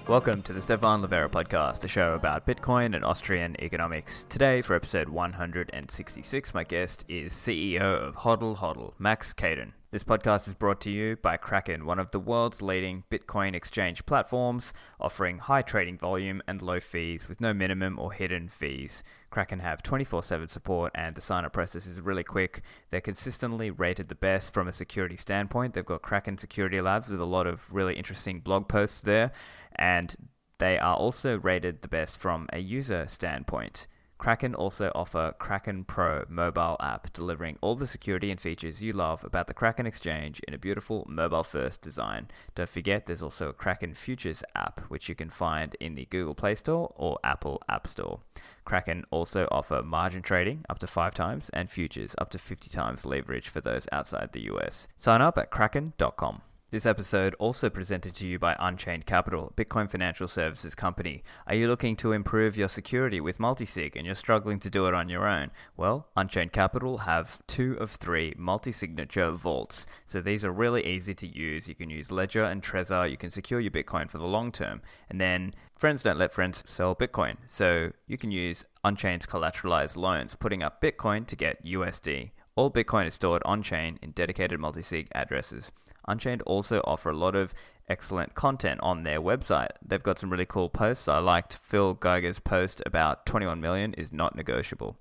Welcome to the Stefan Livera podcast, a show about Bitcoin and Austrian economics. Today, for episode 166, my guest is CEO of Hodl Hodl, Max Keidun. This podcast is brought to you by Kraken, one of the world's leading Bitcoin exchange platforms, offering high trading volume and low fees with no minimum or hidden fees. Kraken have 24/7 support and the sign-up process is really quick. They're consistently rated the best from a security standpoint. They've got Kraken Security Labs with a lot of really interesting blog posts there, and they are also rated the best from a user standpoint. Kraken also offer Kraken Pro mobile app, delivering all the security and features you love about the Kraken exchange in a beautiful mobile-first design. Don't forget, there's also a Kraken Futures app, which you can find in the Google Play Store or Apple App Store. Kraken also offer margin trading up to 5 times and futures up to 50 times leverage for those outside the US. Sign up at kraken.com. This episode also presented to you by Unchained Capital, Bitcoin financial services company. Are you looking to improve your security with multisig and you're struggling to do it on your own? Well, Unchained Capital have 2 of 3 multi-signature vaults. So these are really easy to use. You can use Ledger and Trezor. You can secure your Bitcoin for the long term. And then friends don't let friends sell Bitcoin. So you can use Unchained's collateralized loans, putting up Bitcoin to get USD. All Bitcoin is stored on-chain in dedicated multi-sig addresses. Unchained also offer a lot of excellent content on their website. They've got some really cool posts. I liked Phil Geiger's post about 21 million is not negotiable.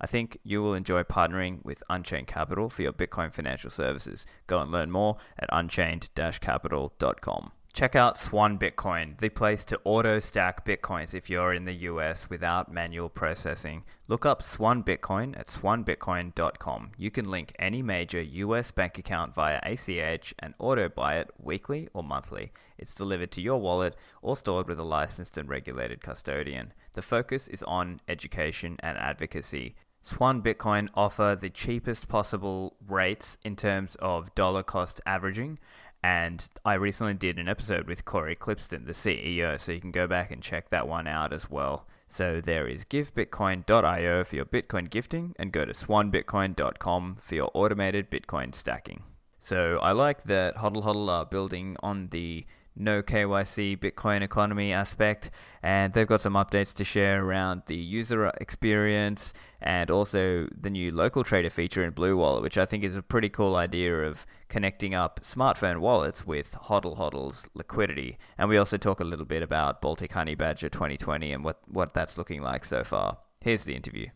I think you will enjoy partnering with Unchained Capital for your Bitcoin financial services. Go and learn more at unchained-capital.com. Check out Swan Bitcoin, the place to auto-stack Bitcoins if you're in the US without manual processing. Look up Swan Bitcoin at swanbitcoin.com. You can link any major US bank account via ACH and auto-buy it weekly or monthly. It's delivered to your wallet or stored with a licensed and regulated custodian. The focus is on education and advocacy. Swan Bitcoin offer the cheapest possible rates in terms of dollar cost averaging. And I recently did an episode with Corey Clipston, the CEO, so you can go back and check that one out as well. So there is givebitcoin.io for your Bitcoin gifting and go to swanbitcoin.com for your automated Bitcoin stacking. So I like that Hodl Hodl are building on the no KYC Bitcoin economy aspect, and they've got some updates to share around the user experience and also the new local trader feature in BlueWallet, which I think is a pretty cool idea of connecting up smartphone wallets with Hodl Hodl's liquidity. And we also talk a little bit about Baltic Honeybadger 2020 and what that's looking like so far. Here's the interview.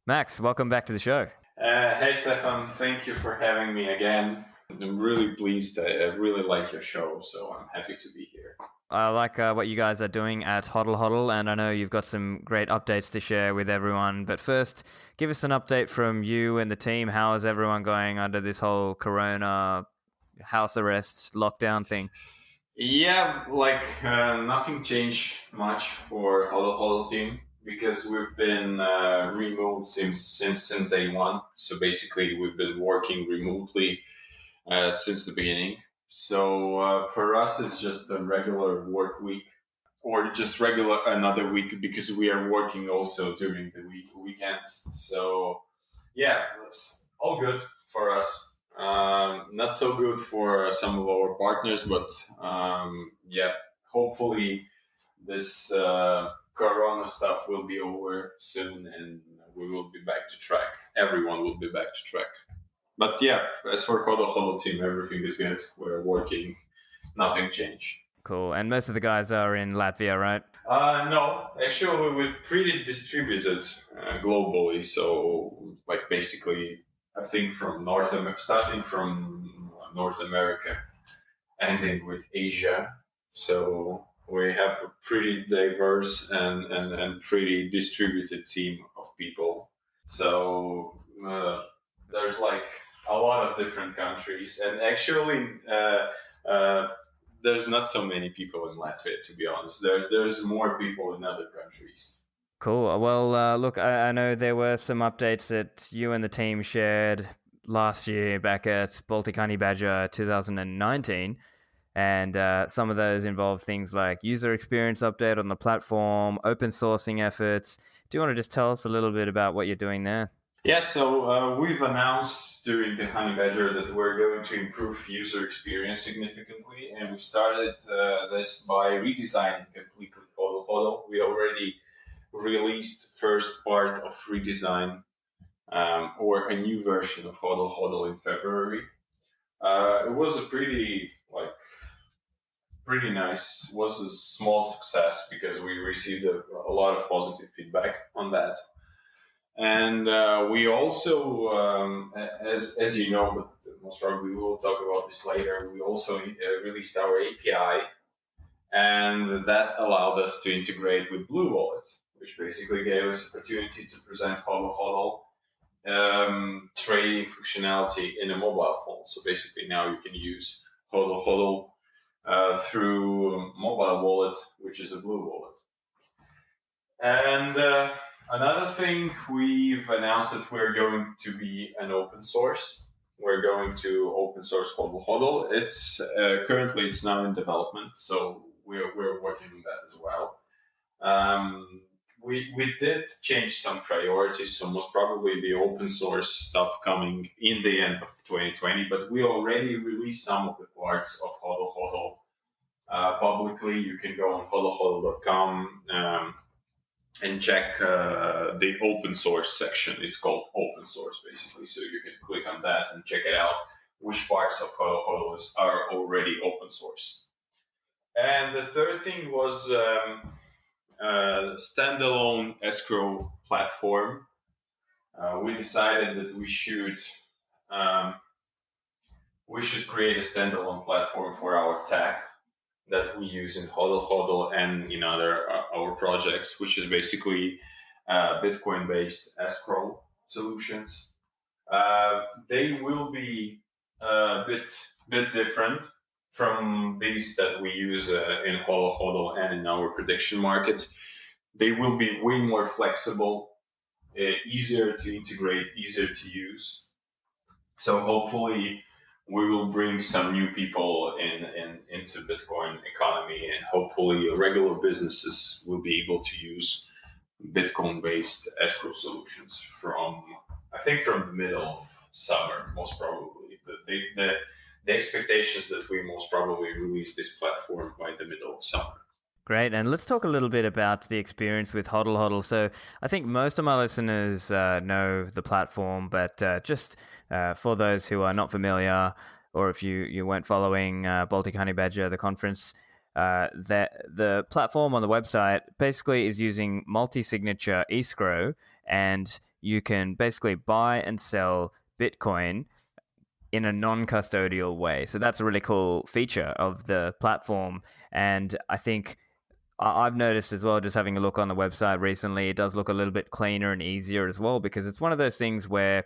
Max, welcome back to the show. Hey Stefan, thank you for having me again. I'm really pleased. I really like your show, so I'm happy to be here. I like what you guys are doing at Hodl Hodl, and I know you've got some great updates to share with everyone. But first, give us an update from you and the team. How is everyone going under this whole Corona house arrest lockdown thing? Yeah, nothing changed much for Hodl Hodl team because we've been remote since day one. So basically, we've been working remotely since the beginning. So for us, it's just a regular work week or just regular another week because we are working also during the weekends. So yeah, it's all good for us. Not so good for some of our partners, but hopefully this Corona stuff will be over soon and we will be back to track. Everyone will be back to track. But yeah, as for Hodl Hodl team, everything is good. We're working. Nothing changed. Cool. And most of the guys are in Latvia, right? No, actually, we're pretty distributed globally. So, basically, I think starting from North America, ending with Asia. So we have a pretty diverse and pretty distributed team of people. So there's a lot of different countries, and actually there's not so many people in Latvia, to be honest. There's more people in other countries. Cool. Well, look, I know there were some updates that you and the team shared last year back at Baltic Honeybadger 2019, and some of those involve things like user experience update on the platform, open sourcing efforts. Do you want to just tell us a little bit about what you're doing there? Yeah, so we've announced during the Honeybadger that we're going to improve user experience significantly, and we started this by redesigning completely Hodl Hodl. We already released first part of redesign or a new version of Hodl Hodl in February. It was a pretty nice. It was a small success because we received a lot of positive feedback on that. And we also, as you know, but most probably we will talk about this later. We also released our API, and that allowed us to integrate with BlueWallet, which basically gave us opportunity to present Hodl Hodl trading functionality in a mobile phone. So basically, now you can use Hodl Hodl through a mobile wallet, which is a BlueWallet. And another thing, we've announced that we're going to be an open source. We're going to open source Hodl Hodl. It's currently it's now in development, so we're working on that as well. We did change some priorities, so most probably the open source stuff coming in the end of 2020, but we already released some of the parts of Hodl Hodl publicly. You can go on hodlhodl.com and check the open source section. It's called open source, basically, so you can click on that and check it out, which parts of Hodl Hodl are already open source. And the third thing was standalone escrow platform. We decided that we should create a standalone platform for our tech that we use in Hodl Hodl and in other our projects, which is basically Bitcoin-based escrow solutions. They will be a bit different from these that we use in Hodl Hodl and in our prediction markets. They will be way more flexible, easier to integrate, easier to use. So hopefully we will bring some new people into Bitcoin economy, and hopefully regular businesses will be able to use Bitcoin-based escrow solutions from the middle of summer, most probably. The expectations that we most probably release this platform by the middle of summer. Great, and let's talk a little bit about the experience with Hodl Hodl. So I think most of my listeners know the platform, but just for those who are not familiar, or if you weren't following Baltic Honeybadger, the conference, the platform on the website basically is using multi-signature escrow, and you can basically buy and sell Bitcoin in a non-custodial way. So that's a really cool feature of the platform, and I think I've noticed as well, just having a look on the website recently, it does look a little bit cleaner and easier as well, because it's one of those things where,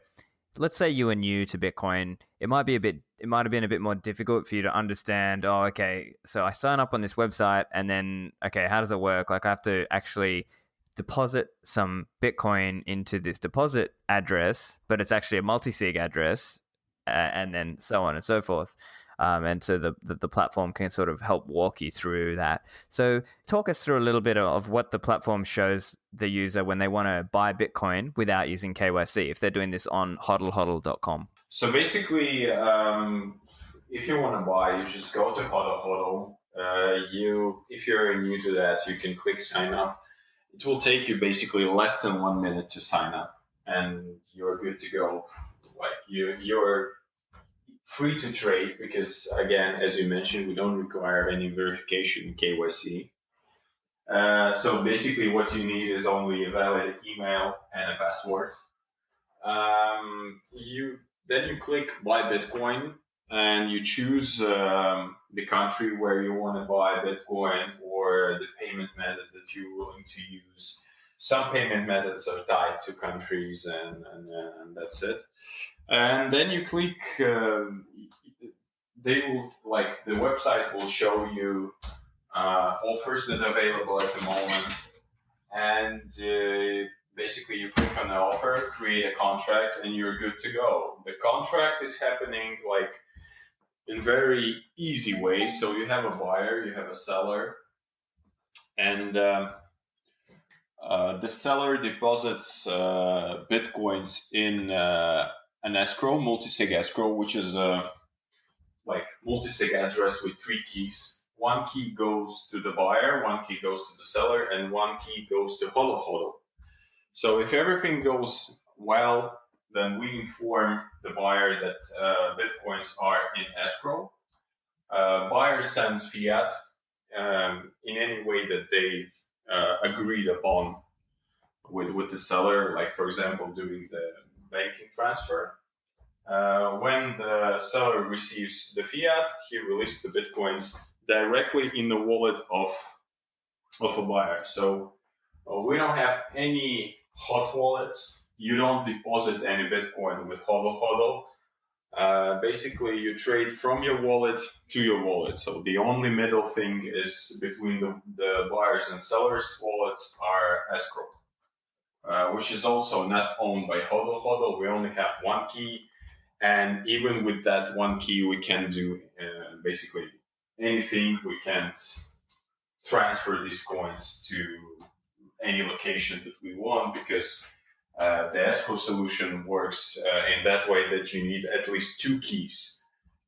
let's say you were new to Bitcoin, it might have been a bit more difficult for you to understand, oh, okay, so I sign up on this website and then, okay, how does it work? Like I have to actually deposit some Bitcoin into this deposit address, but it's actually a multi-sig address, and then so on and so forth. And so the platform can sort of help walk you through that. So talk us through a little bit of what the platform shows the user when they want to buy Bitcoin without using KYC, if they're doing this on hodlhodl.com. So basically, if you want to buy, you just go to Hodl Hodl. If you're new to that, you can click sign up. It will take you basically less than 1 minute to sign up, and you're good to go. Like you're free to trade because, again, as you mentioned, we don't require any verification in KYC. So basically what you need is only a valid email and a password. Then you click buy Bitcoin and you choose the country where you want to buy Bitcoin or the payment method that you're willing to use. Some payment methods are tied to countries, and that's it. And then you click. The website will show you offers that are available at the moment, and basically you click on the offer, create a contract, and you're good to go. The contract is happening in very easy way. So you have a buyer, you have a seller, and the seller deposits bitcoins in an escrow, multi-sig escrow, which is a multi-sig address with 3 keys. 1 key goes to the buyer, 1 key goes to the seller, and 1 key goes to Hodl Hodl. So if everything goes well, then we inform the buyer that bitcoins are in escrow. Buyer sends fiat in any way that they agreed upon with the seller, like for example doing the banking transfer. When the seller receives the fiat, he releases the bitcoins directly in the wallet of a buyer. So we don't have any hot wallets. You don't deposit any bitcoin with Hodl Hodl. Basically, you trade from your wallet to your wallet. So the only middle thing is between the buyers and sellers' wallets are escrow, which is also not owned by Hodl Hodl. We only have 1 key. And even with that 1 key, we can do basically anything. We can't transfer these coins to any location that we want because the escrow solution works in that way that you need at least 2 keys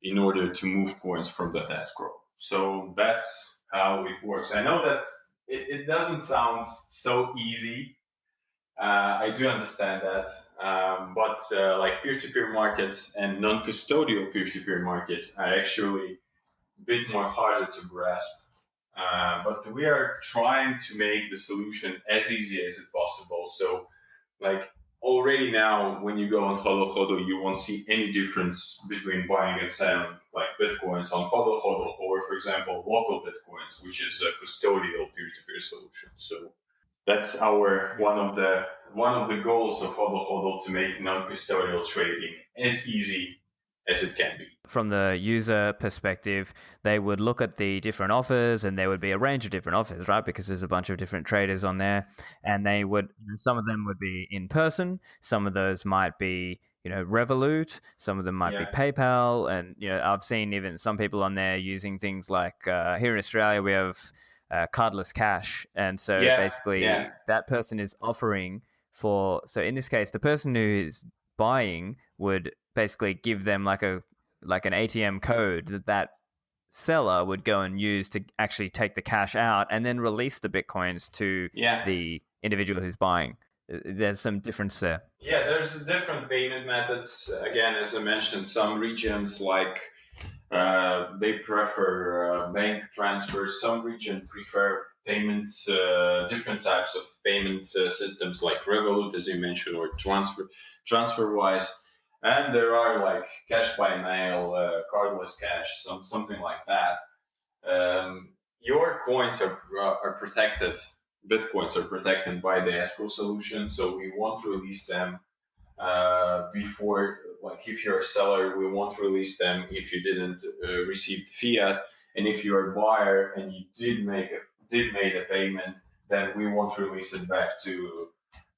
in order to move coins from that escrow. So that's how it works. I know that it doesn't sound so easy. I do understand that. But like peer-to-peer markets and non-custodial peer-to-peer markets are actually a bit more harder to grasp. But we are trying to make the solution as easy as it's possible. So like already now, when you go on Hodl Hodl, you won't see any difference between buying and selling like bitcoins on Hodl Hodl or, for example, local bitcoins, which is a custodial peer-to-peer solution. So that's one of the goals of Hodl Hodl, to make non-custodial trading as easy as it can be. From the user perspective, they would look at the different offers, and there would be a range of different offers, right? Because there's a bunch of different traders on there, and some of them would be in person, some of those might be, Revolut, some of them might be PayPal, and I've seen even some people on there using things like here in Australia we have cardless cash, and so basically that person is offering so in this case the person who is buying would basically give them like an ATM code that seller would go and use to actually take the cash out and then release the bitcoins to the individual who's buying. There's some difference there. Yeah, there's different payment methods. Again, as I mentioned, some regions they prefer bank transfers. Some regions prefer payments, different types of payment systems like Revolut, as you mentioned, or TransferWise. And there are like cash by mail, cardless cash, something like that. Your coins are protected. Bitcoins are protected by the escrow solution, so we won't release them before. Like if you're a seller, we won't release them if you didn't receive the fiat. And if you're a buyer and you did make a payment, then we won't release it back to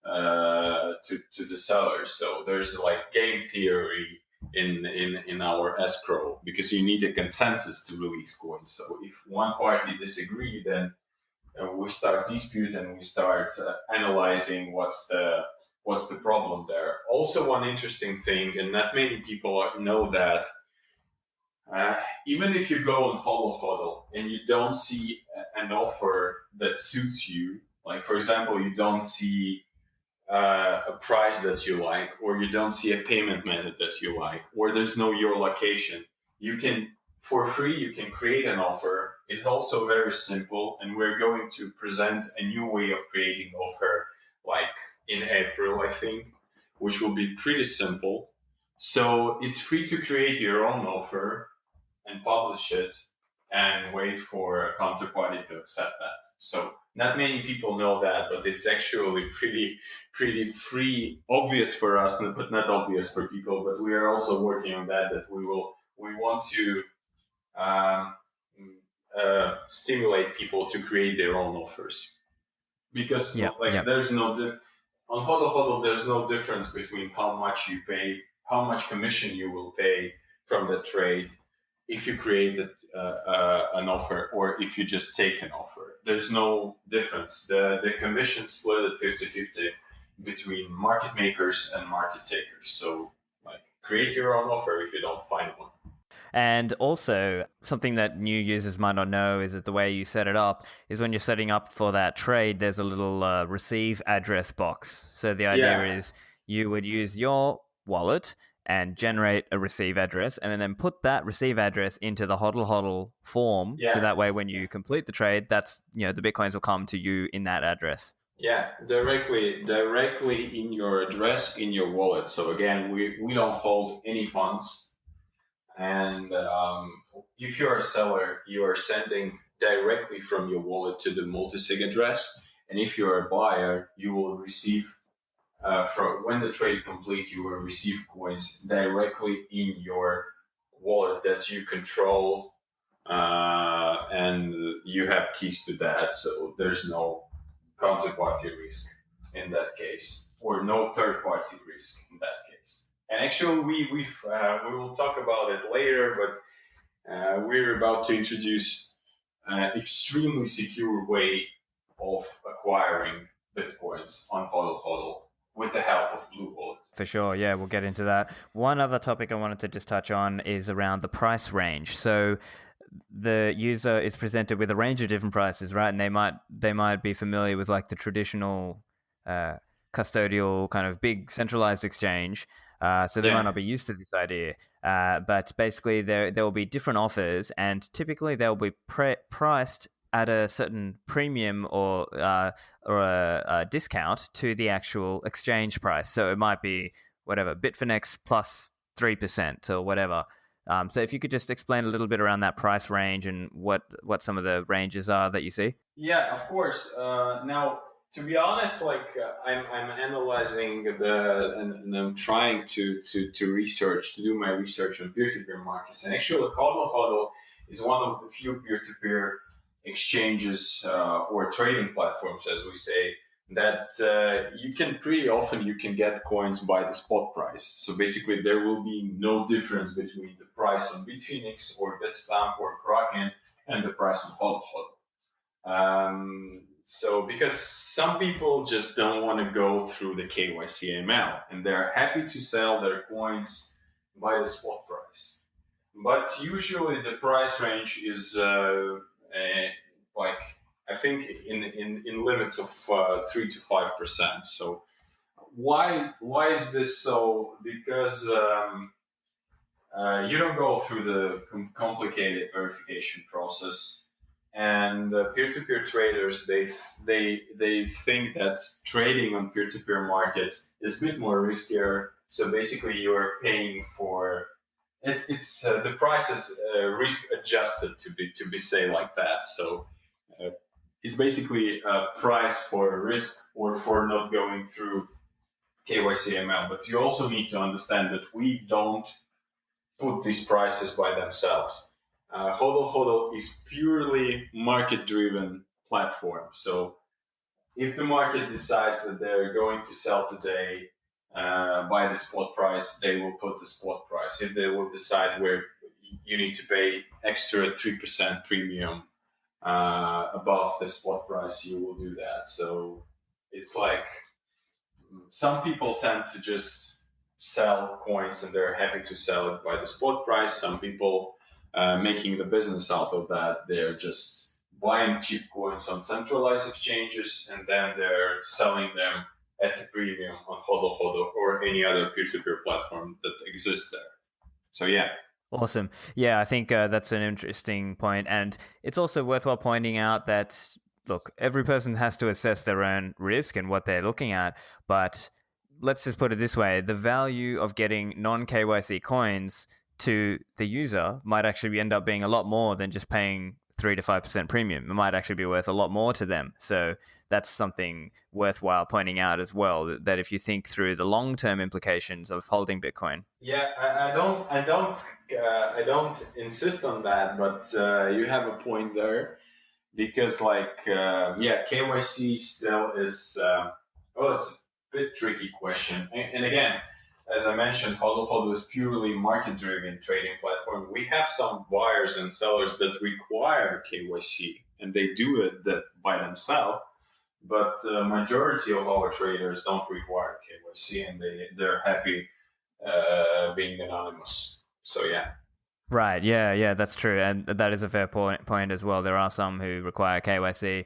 the seller. So there's like game theory in our escrow, because you need a consensus to release coins. So if one party disagree, then we start dispute and we start analyzing what's the problem there. Also, one interesting thing, and not many people know that, even if you go on Hodl Hodl and you don't see an offer that suits you, like for example, you don't see a price that you like, or you don't see a payment method that you like, or there's no your location, you can, for free, you can create an offer. It's also very simple, and we're going to present a new way of creating offer like in April, I think, which will be pretty simple. So it's free to create your own offer and publish it and wait for a counterparty to accept that. So not many people know that, but it's actually pretty free, obvious for us, but not obvious for people. But we are also working on that we want to stimulate people to create their own offers, because there's no on Hodl Hodl there's no difference between how much you pay, how much commission you will pay from the trade. if you create an offer or if you just take an offer. There's no difference. The commission split at 50-50 between market makers and market takers. So like create your own offer if you don't find one. And also, something that new users might not know is that the way you set it up is when you're setting up for that trade, there's a little receive address box. So the idea is you would use your wallet and generate a receive address and then put that receive address into the Hodl Hodl form. So that way, when you complete the trade, that's, the Bitcoins will come to you in that address. Yeah, directly in your address, in your wallet. So again, we don't hold any funds. And if you're a seller, you are sending directly from your wallet to the multisig address. And if you're a buyer, you will receive, from when the trade complete, you will receive coins directly in your wallet that you control, and you have keys to that. So there's no counterparty risk in that case, or no third-party risk in that case. And actually, we will talk about it later, but we're about to introduce an extremely secure way of acquiring Bitcoins on Hodl Hodl with the help of BlueWallet. For sure, yeah, we'll get into that. One other topic I wanted to just touch on is around the price range. So the user is presented with a range of different prices, right? And they might be familiar with like the traditional custodial kind of big centralized exchange. So they might not be used to this idea, but basically there will be different offers, and typically they'll be priced at a certain premium or a discount to the actual exchange price. So it might be whatever Bitfinex plus 3% or whatever. So if you could just explain a little bit around that price range and what some of the ranges are that you see. Yeah, of course. Now, to be honest, like I'm analyzing and I'm trying to do my research on peer-to-peer markets. And actually, Hodl Hodl is one of the few peer-to-peer exchanges or trading platforms, as we say, that you can get coins by the spot price. So basically, there will be no difference between the price on Bitfinex or Bitstamp or Kraken and the price on Hodl Hodl. So because some people just don't want to go through the KYC ML and they're happy to sell their coins by the spot price. But usually the price range is like, I think in limits of 3 to 5%. So why is this so? Because you don't go through the complicated verification process. And peer-to-peer traders, they think that trading on peer-to-peer markets is a bit more riskier. So basically, you are paying for it's the price is risk adjusted to be say like that. So it's basically a price for risk or for not going through KYC ML. But you also need to understand that we don't put these prices by themselves. Hodl Hodl is purely market-driven platform. So if the market decides that they're going to sell today by the spot price, they will put the spot price. If they will decide where you need to pay extra 3% premium above the spot price, you will do that. So it's like some people tend to just sell coins and they're happy to sell it by the spot price. Some people making the business out of that, they're just buying cheap coins on centralized exchanges and then they're selling them at the premium on Hodl Hodl or any other peer-to-peer platform that exists there. So yeah. Awesome. Yeah, I think that's an interesting point. And it's also worthwhile pointing out that, look, every person has to assess their own risk and what they're looking at. But let's just put it this way. The value of getting non-KYC coins to the user might actually end up being a lot more than just paying 3 to 5% premium. It might actually be worth a lot more to them. So that's something worthwhile pointing out as well, that if you think through the long-term implications of holding Bitcoin. Yeah, I don't insist on that, but you have a point there because KYC still is, it's a bit tricky question. And again, as I mentioned, Hodl Hodl is purely market-driven trading platform. platform, we have some buyers and sellers that require KYC, and they do it by themselves. But the majority of our traders don't require KYC, and they're happy being anonymous. So yeah. Right. Yeah, that's true, and that is a fair point as well. There are some who require KYC.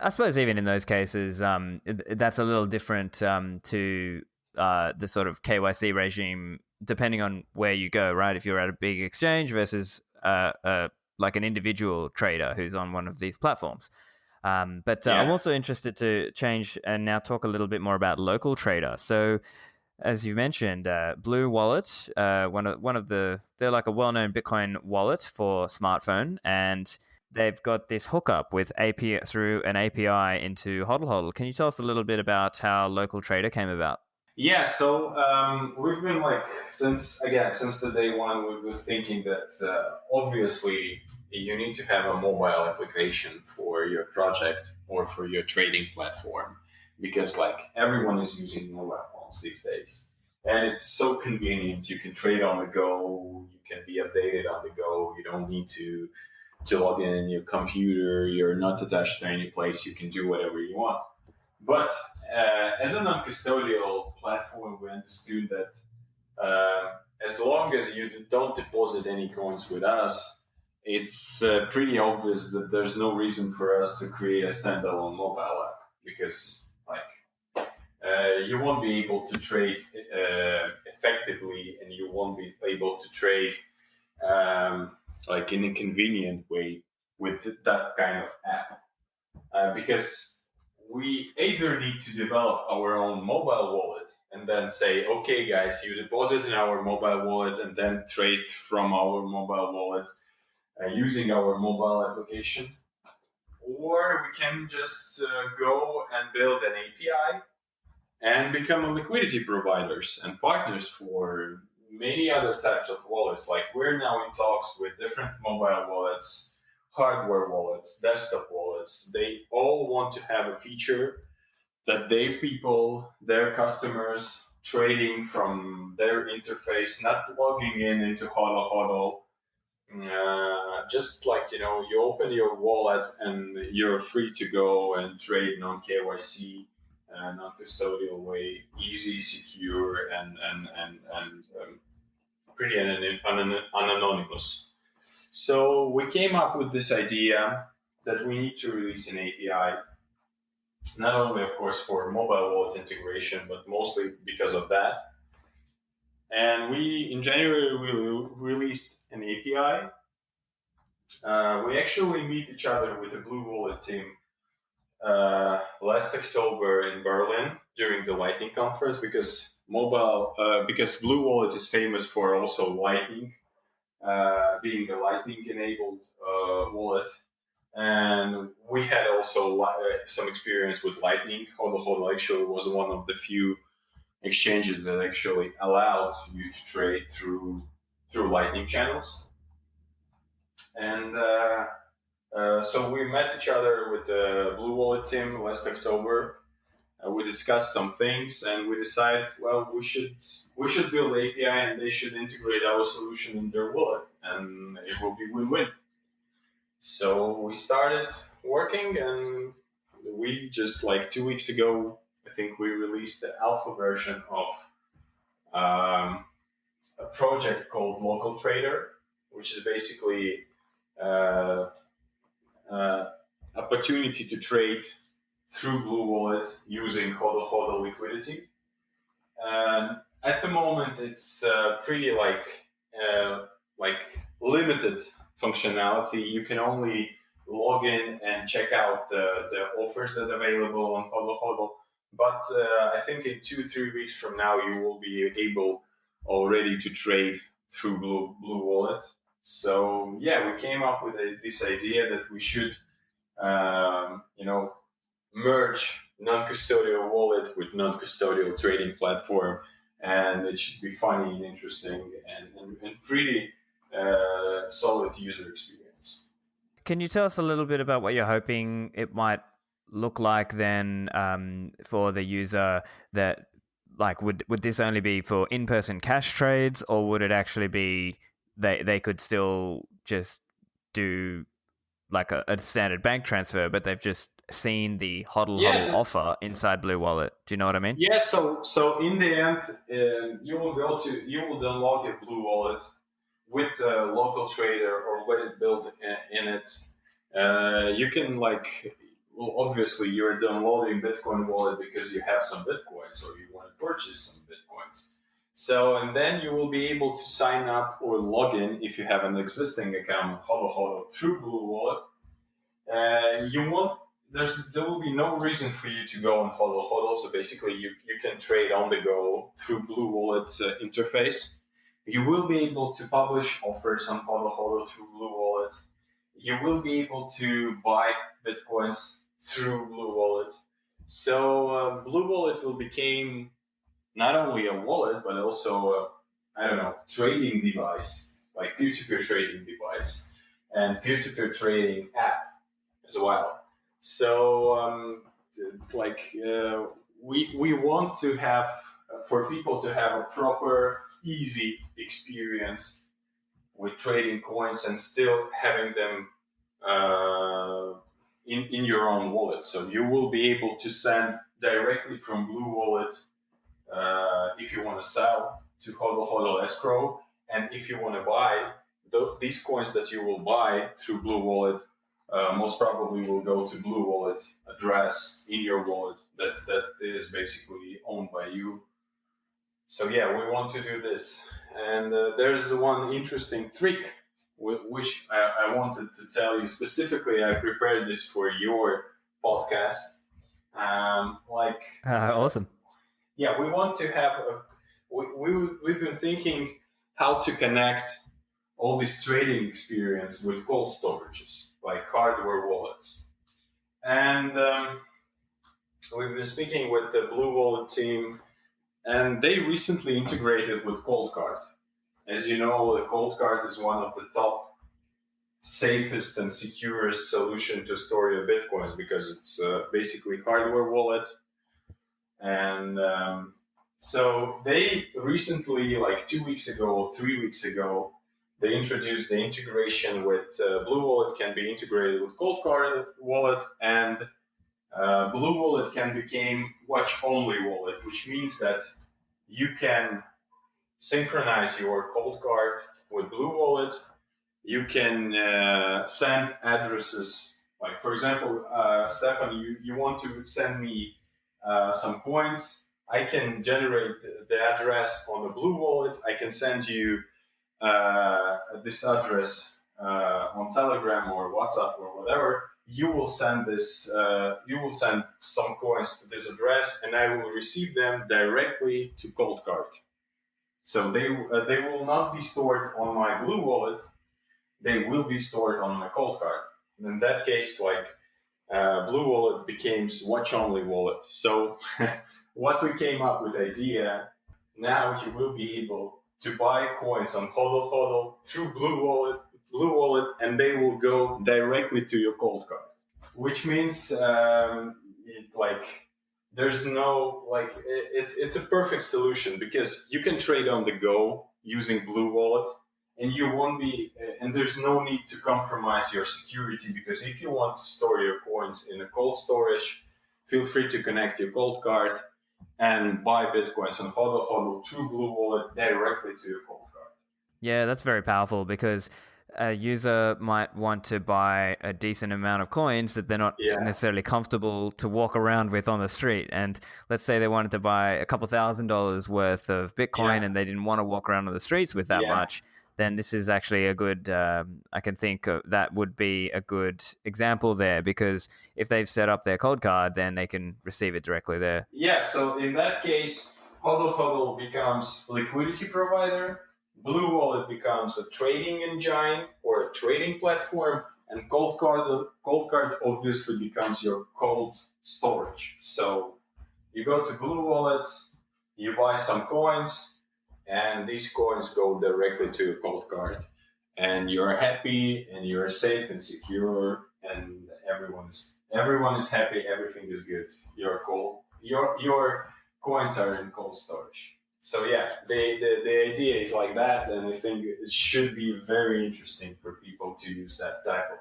I suppose even in those cases, that's a little different to the sort of KYC regime, depending on where you go. Right, if you're at a big exchange versus like an individual trader who's on one of these platforms. But I'm also interested to change and now talk a little bit more about local trader. So, as you mentioned, BlueWallet, they're like a well-known Bitcoin wallet for smartphone, and they've got this hookup with through an API into Hodl Hodl. Can you tell us a little bit about how local trader came about? Yeah, so we've been since the day one, we've been thinking that obviously you need to have a mobile application for your project or for your trading platform, because everyone is using mobile phones these days, and it's so convenient. You can trade on the go, you can be updated on the go. You don't need to log in your computer. You're not attached to any place. You can do whatever you want. But as a non-custodial platform, we understood that as long as you don't deposit any coins with us, it's pretty obvious that there's no reason for us to create a standalone mobile app, because you won't be able to trade effectively, and you won't be able to trade in a convenient way with that kind of app, because we either need to develop our own mobile wallet and then say, okay, guys, you deposit in our mobile wallet and then trade from our mobile wallet using our mobile application. Or we can just go and build an API and become a liquidity providers and partners for many other types of wallets. Like, we're now in talks with different mobile wallets, hardware wallets, desktop wallets. They all want to have a feature that their customers, trading from their interface, not logging into Hodl Hodl. Just you open your wallet and you're free to go and trade non-KYC, non-custodial way, easy, secure, and pretty anonymous. So we came up with this idea that we need to release an API, not only, of course, for mobile wallet integration, but mostly because of that. And in January, we released an API. We actually meet each other with the BlueWallet team last October in Berlin during the Lightning conference, because BlueWallet is famous for also Lightning, being a Lightning-enabled wallet. And we had also some experience with Lightning. Hodl Hodl actually was one of the few exchanges that actually allowed you to trade through Lightning channels. And so we met each other with the BlueWallet team last October. We discussed some things, and we decided, well, we should build API, and they should integrate our solution in their wallet, and it will be win-win. So we started working, and we just 2 weeks ago, I think we released the alpha version of a project called Local Trader, which is basically opportunity to trade through BlueWallet using Hodl Hodl liquidity. And at the moment, it's pretty limited functionality. You can only log in and check out the offers that are available on Hodl Hodl. But I think in 2-3 weeks from now, you will be able already to trade through BlueWallet. So yeah, we came up with this idea that we should, merge non-custodial wallet with non-custodial trading platform, and it should be funny and interesting and pretty solid user experience. Can you tell us a little bit about what you're hoping it might look like then for the user? That would this only be for in-person cash trades, or would it actually be they could still just do like a standard bank transfer, but they've just seen the Hodl Hodl offer inside BlueWallet. Do you know what I mean? Yeah. So in the end, you will download your BlueWallet with the local trader or let it build in it. You can obviously you're downloading Bitcoin wallet because you have some Bitcoins or you want to purchase some Bitcoins. So, and then you will be able to sign up or log in if you have an existing account Hodl Hodl through BlueWallet. There will be no reason for you to go on Hodl Hodl. So basically you can trade on the go through BlueWallet interface. You will be able to publish offers on Hodl Hodl through BlueWallet. You will be able to buy Bitcoins through BlueWallet. So BlueWallet will become not only a wallet, but also trading device, like peer-to-peer trading device and peer-to-peer trading app as well. So we want to have for people to have a proper, easy experience with trading coins and still having them in your own wallet. So you will be able to send directly from BlueWallet if you want to sell to Hodl Hodl escrow, and if you want to buy these coins that you will buy through BlueWallet, most probably will go to BlueWallet address in your wallet that is basically owned by you. So yeah, we want to do this. And there's one interesting trick which I wanted to tell you specifically. I prepared this for your podcast. Awesome. Yeah, we want to have we've been thinking how to connect all this trading experience with cold storages, like hardware wallets. And we've been speaking with the BlueWallet team, and they recently integrated with Coldcard. As you know, the Coldcard is one of the top safest and securest solution to store your Bitcoins because it's basically hardware wallet. And so they recently, like 2 weeks ago or 3 weeks ago, they introduced the integration with BlueWallet can be integrated with Coldcard wallet, and BlueWallet can become watch-only wallet, which means that you can synchronize your Coldcard with BlueWallet. You can send addresses. Like, for example, Stefan, you want to send me some coins. I can generate the address on the BlueWallet. I can send you this address on Telegram or WhatsApp or whatever. You will send this. You will send some coins to this address, and I will receive them directly to Coldcard. So they will not be stored on my BlueWallet. They will be stored on my Coldcard. And in that case, BlueWallet becomes watch-only wallet. So what we came up with idea, now you will be able to buy coins on Hodl Hodl through BlueWallet, and they will go directly to your Coldcard. Which means there's no it's a perfect solution because you can trade on the go using BlueWallet, and you won't be and there's no need to compromise your security, because if you want to store your coins in a cold storage, feel free to connect your Coldcard and buy Bitcoins on Hodl Hodl through BlueWallet directly to your Coldcard. Yeah, that's very powerful, because a user might want to buy a decent amount of coins that they're not necessarily comfortable to walk around with on the street. And let's say they wanted to buy a couple $1,000s worth of Bitcoin and they didn't want to walk around on the streets with that much. Then this is actually a good, I can think that would be a good example there, because if they've set up their Coldcard, then they can receive it directly there. Yeah, so in that case, Hodl Hodl becomes liquidity provider, BlueWallet becomes a trading engine or a trading platform, and Coldcard obviously becomes your cold storage. So you go to BlueWallet, you buy some coins, and these coins go directly to your Coldcard, and you're happy, and you're safe and secure, and everyone is happy. Everything is good. Your coins are in cold storage. So yeah, the idea is like that, and I think it should be very interesting for people to use that type of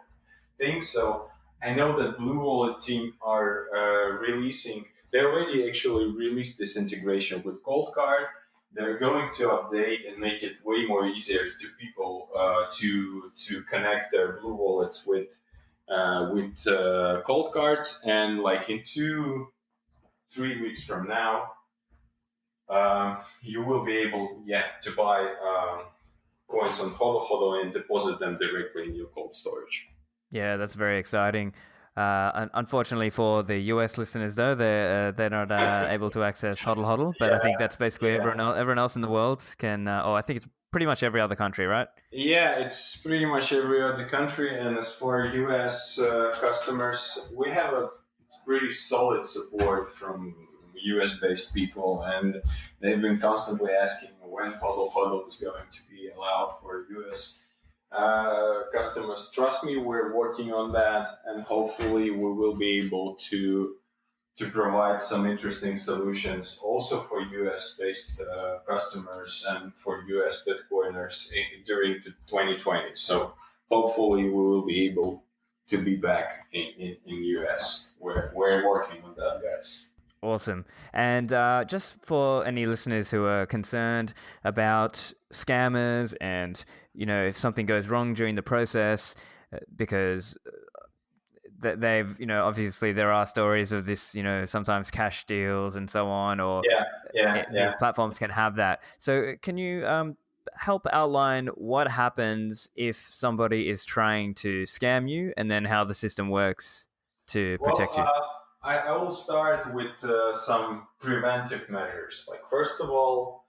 thing. So I know that BlueWallet team are releasing. They already actually released this integration with Coldcard. They're going to update and make it way more easier to people to connect their BlueWallets with cold cards, and like in 2-3 weeks from now, you will be able to buy coins on Hodl Hodl and deposit them directly in your cold storage. Yeah, that's very exciting. Unfortunately for the US listeners, though, they're not able to access Hodl Hodl, but I think that's basically everyone else in the world can. I think it's pretty much every other country, right? Yeah, it's pretty much every other country. And as for US customers, we have a pretty solid support from US-based people, and they've been constantly asking when Hodl Hodl is going to be allowed for US customers. Trust me, we're working on that, and hopefully we will be able to provide some interesting solutions also for US-based customers and for US Bitcoiners during 2020. So hopefully we will be able to be back in US. We're working on that, guys. Awesome. And just for any listeners who are concerned about scammers and, if something goes wrong during the process, because they've, obviously there are stories of this, sometimes cash deals and so on, or these platforms can have that. So can you help outline what happens if somebody is trying to scam you, and then how the system works to protect you? I will start with some preventive measures. Like, first of all,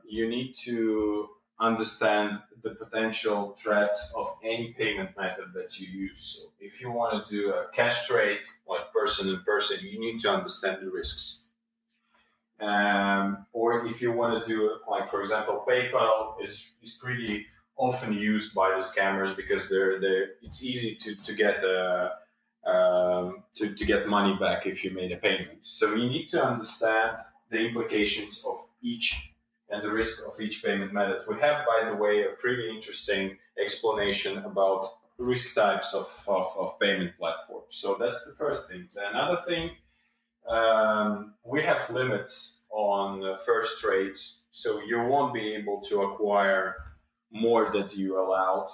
you need to understand the potential threats of any payment method that you use. So if you want to do a cash trade, like person in person, you need to understand the risks. Or if you want to do, like, for example, PayPal is pretty often used by the scammers because it's easy to get to get money back if you made a payment. So you need to understand the implications of each and the risk of each payment method. We have, by the way, a pretty interesting explanation about risk types of payment platforms. So that's the first thing. Another thing, we have limits on first trades, so you won't be able to acquire more than you allowed.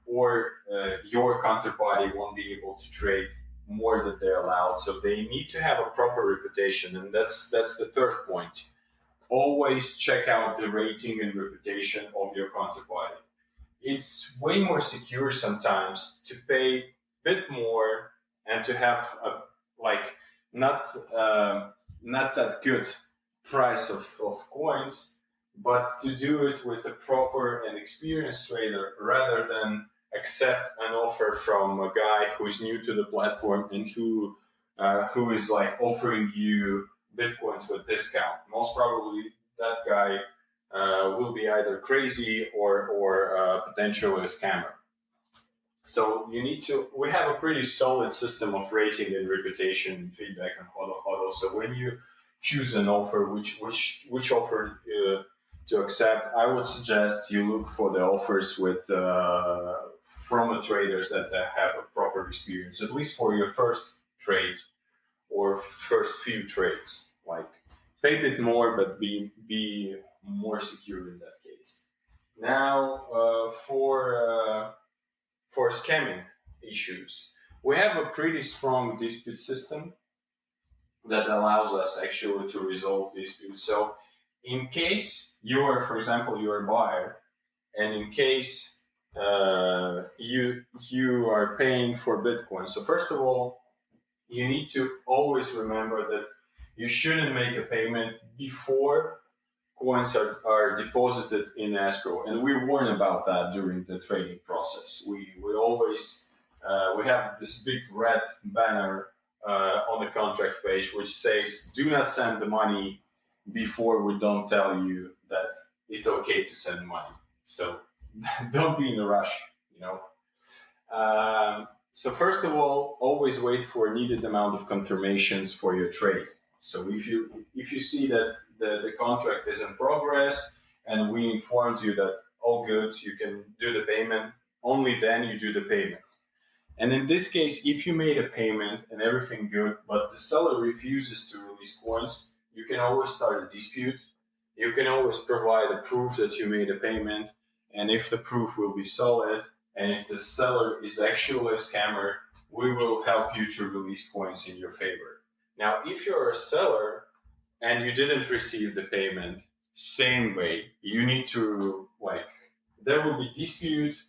Or your counterparty won't be able to trade more than they're allowed. So they need to have a proper reputation, and that's the third point. Always check out the rating and reputation of your counterparty. It's way more secure sometimes to pay a bit more and to have not that good price of coins, but to do it with a proper and experienced trader rather than accept an offer from a guy who's new to the platform and who is like offering you Bitcoins with discount. Most probably that guy will be either crazy or potentially a scammer. So we have a pretty solid system of rating and reputation feedback on Hodl Hodl. So when you choose an offer, which offer to accept, I would suggest you look for the offers with from the traders that have a proper experience, at least for your first trade or first few trades. Like, pay a bit more, but be more secure in that case. Now, for scamming issues, we have a pretty strong dispute system that allows us actually to resolve disputes. So in case for example, you're a buyer, and in case you are paying for Bitcoin. So first of all, you need to always remember that you shouldn't make a payment before coins are deposited in escrow. And we warn about that during the trading process. We always, we have this big red banner on the contract page, which says, do not send the money before we don't tell you that it's okay to send money. So don't be in a rush, So first of all, always wait for a needed amount of confirmations for your trade. So if you see that the contract is in progress and we informed you that all good, you can do the payment, only then you do the payment. And in this case, if you made a payment and everything good, but the seller refuses to release coins, you can always start a dispute. You can always provide a proof that you made a payment. And if the proof will be solid, and if the seller is actually a scammer, we will help you to release coins in your favor. Now, if you're a seller and you didn't receive the payment, same way, you need to, there will be dispute.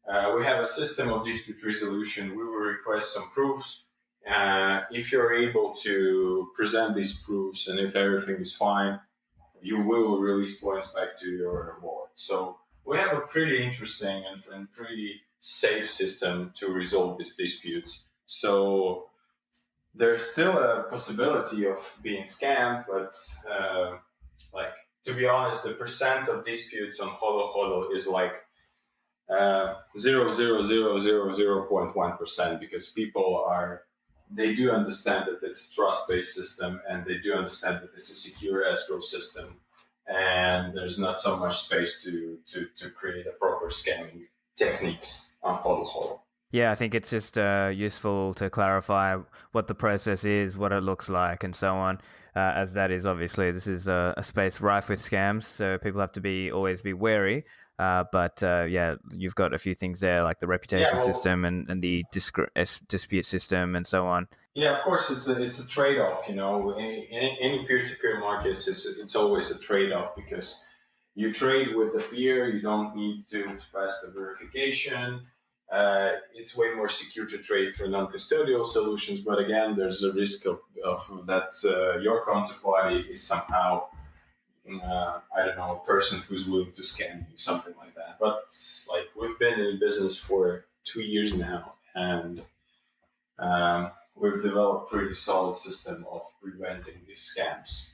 We have a system of dispute resolution. We will request some proofs. If you're able to present these proofs and if everything is fine, you will release coins back to your wallet. So we have a pretty interesting and pretty safe system to resolve these disputes. So there's still a possibility of being scammed, but to be honest, the percent of disputes on Hodl Hodl is 0.1% because they do understand that it's a trust-based system and they do understand that it's a secure escrow system and there's not so much space to create a proper scamming techniques on Hodl Hodl. Yeah, I think it's just useful to clarify what the process is, what it looks like, and so on. As that is obviously this is a space rife with scams, so people have to always be wary. But you've got a few things there, like the reputation system and the dispute system and so on. Yeah, of course, it's a trade-off. Any peer-to-peer markets, it's always a trade-off because you trade with the peer, you don't need to pass the verification. It's way more secure to trade through non-custodial solutions, but again, there's a risk of that your counterparty is somehow a person who's willing to scam you, something like that. But we've been in business for 2 years now, and we've developed a pretty solid system of preventing these scams.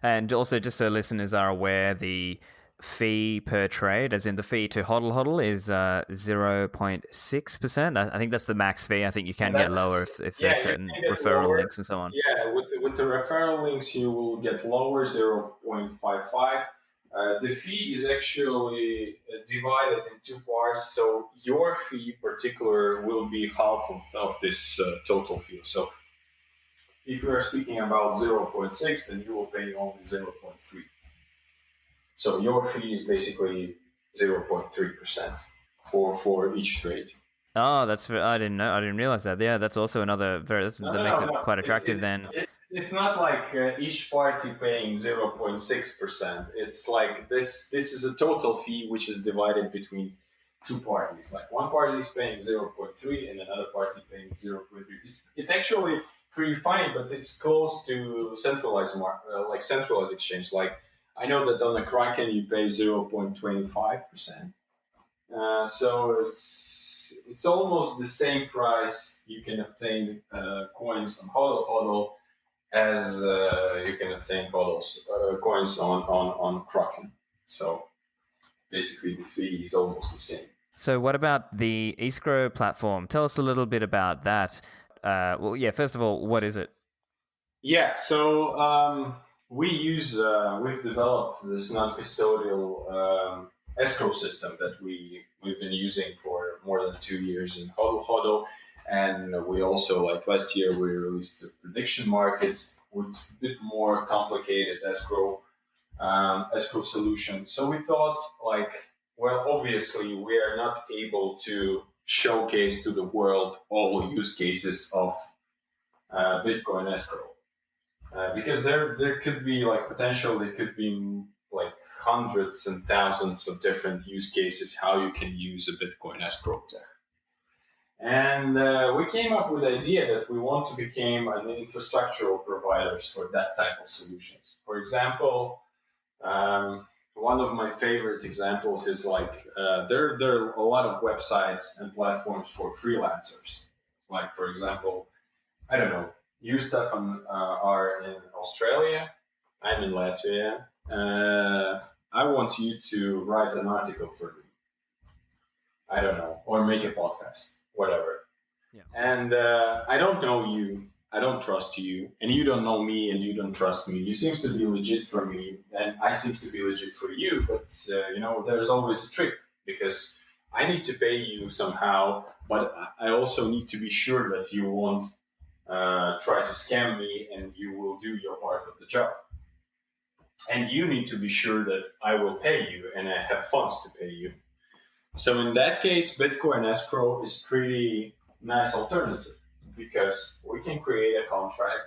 And also, just so listeners are aware, the fee per trade, as in the fee to Hodl Hodl, is 0.6%. I think that's the max fee. I think you can get lower if there's certain referral links and so on. Yeah, with the referral links, you will get lower, 0.55. The fee is actually divided in two parts. So your fee particular will be half of this total fee. So if you are speaking about 0.6, then you will pay only 0.3. So your fee is basically 0.3% for each trade. Oh, I didn't know. I didn't realize that. Yeah, that's also another that makes it quite attractive. It's not like each party paying 0.6%. It's like this is a total fee which is divided between two parties. Like one party is paying 0.3 and another party paying 0.3. It's actually pretty funny, but it's close to centralized exchange. I know that on the Kraken you pay 0.25%. So it's almost the same price you can obtain coins on Hodl Hodl as you can obtain coins on Kraken. So basically the fee is almost the same. So what about the escrow platform? Tell us a little bit about that. First of all, what is it? Yeah, so we've developed this non-custodial escrow system that we've been using for more than 2 years in Hodl Hodl, and we also last year we released the prediction markets with a bit more complicated escrow solution. So we thought obviously we are not able to showcase to the world all use cases of Bitcoin escrow. Because there could be there could be hundreds and thousands of different use cases how you can use a Bitcoin escrow there. And we came up with the idea that we want to become an infrastructural providers for that type of solutions. For example, one of my favorite examples is there are a lot of websites and platforms for freelancers. For example, I don't know, you, Stefan, are in Australia. I'm in Latvia. I want you to write an article for me. I don't know, or make a podcast, whatever. Yeah. And I don't know you. I don't trust you, and you don't know me, and you don't trust me. You seems to be legit for me, and I seem to be legit for you. But there's always a trick, because I need to pay you somehow, but I also need to be sure that you won't try to scam me, and you will do your part of the job. And you need to be sure that I will pay you, and I have funds to pay you. So in that case, Bitcoin escrow is pretty nice alternative, because we can create a contract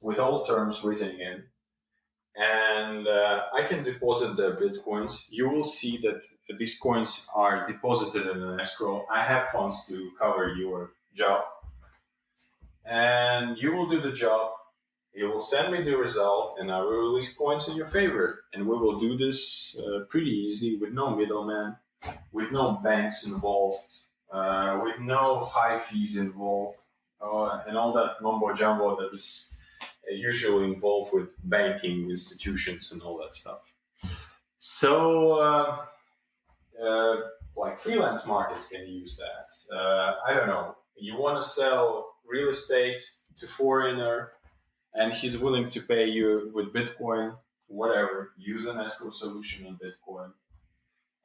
with all terms written in, and I can deposit the Bitcoins. You will see that these coins are deposited in an escrow. I have funds to cover your job, and you will do the job. You will send me the result, and I will release coins in your favor. And we will do this pretty easy, with no middleman, with no banks involved, with no high fees involved, and all that mumbo jumbo that is usually involved with banking institutions and all that stuff. So, like freelance markets can use that. I don't know. You want to sell real estate to foreigner, and he's willing to pay you with Bitcoin, whatever. Use an escrow solution on Bitcoin.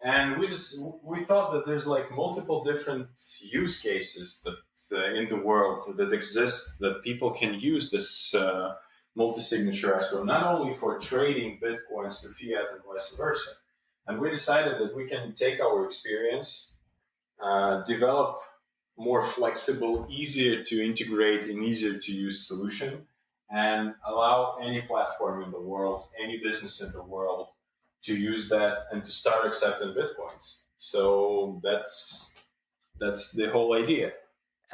And we thought that there's like multiple different use cases that in the world that exist, that people can use this multi-signature escrow, not only for trading Bitcoins to fiat and vice versa. And we decided that we can take our experience, develop more flexible, easier to integrate and easier to use solution, and allow any platform in the world, any business in the world, to use that and to start accepting Bitcoins. So that's the whole idea.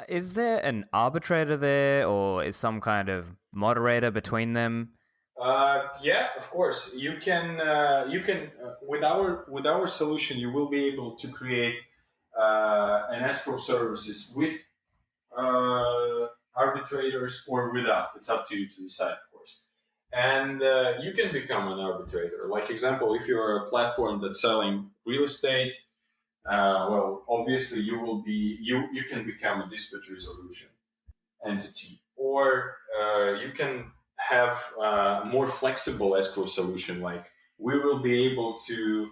Is there an arbitrator there, or is some kind of moderator between them? Yeah, of course. You can with our solution, you will be able to create an escrow services with arbitrators or without. It's up to you to decide, of course. And you can become an arbitrator. Like example, if you're a platform that's selling real estate, well, obviously you can become a dispute resolution entity, or you can have a more flexible escrow solution. Like we will be able to,